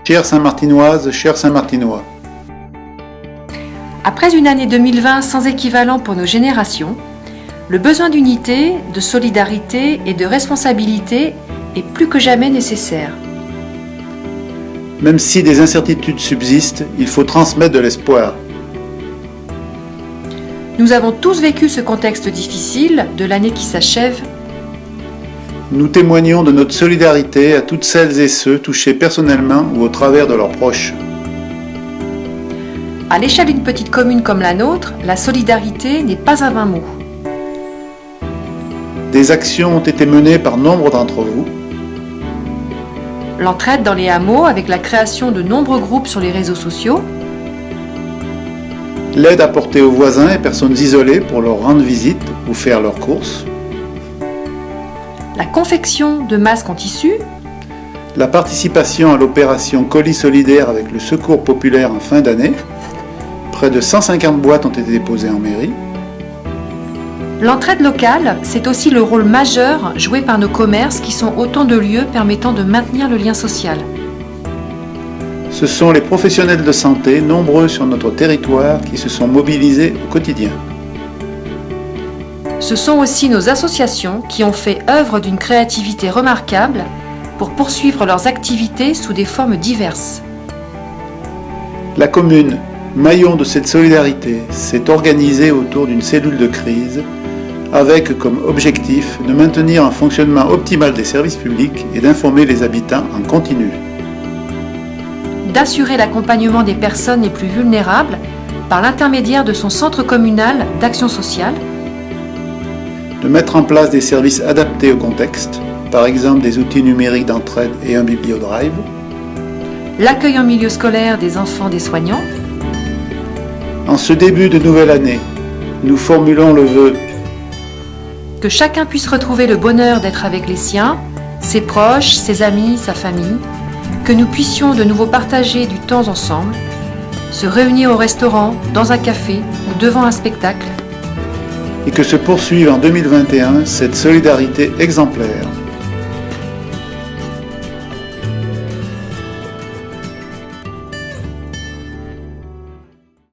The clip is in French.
Chère Saint-Martinoise, chers Saint-Martinois, Après une année 2020 sans équivalent pour nos générations, le besoin d'unité, de solidarité et de responsabilité est plus que jamais nécessaire. même si des incertitudes subsistent, il faut transmettre de l'espoir. Nous avons tous vécu ce contexte difficile de l'année qui s'achève. Nous témoignons de notre solidarité à toutes celles et ceux touchés personnellement ou au travers de leurs proches. À l'échelle d'une petite commune comme la nôtre, la solidarité n'est pas un vain mot. Des actions ont été menées par nombre d'entre vous. L'entraide dans les hameaux avec la création de nombreux groupes sur les réseaux sociaux, L'aide apportée aux voisins et personnes isolées pour leur rendre visite ou faire leurs courses. la confection de masques en tissu, La participation à l'opération Colis solidaire avec le Secours populaire en fin d'année. Près de 150 boîtes ont été déposées en mairie. l'entraide locale, c'est aussi le rôle majeur joué par nos commerces qui sont autant de lieux permettant de maintenir le lien social. Ce sont les professionnels de santé, nombreux sur notre territoire, qui se sont mobilisés au quotidien. Ce sont aussi nos associations qui ont fait œuvre d'une créativité remarquable pour poursuivre leurs activités sous des formes diverses. La commune, maillon de cette solidarité, s'est organisée autour d'une cellule de crise avec comme objectif de maintenir un fonctionnement optimal des services publics et d'informer les habitants en continu. D'assurer l'accompagnement des personnes les plus vulnérables par l'intermédiaire de son centre communal d'action sociale, De mettre en place des services adaptés au contexte, par exemple des outils numériques d'entraide et un bibliodrive, l'accueil en milieu scolaire des enfants des soignants. En ce début de nouvelle année, nous formulons le vœu Que chacun puisse retrouver le bonheur d'être avec les siens, ses proches, ses amis, sa famille, que nous puissions de nouveau partager du temps ensemble, se réunir au restaurant, dans un café ou devant un spectacle, et que se poursuive en 2021 cette solidarité exemplaire.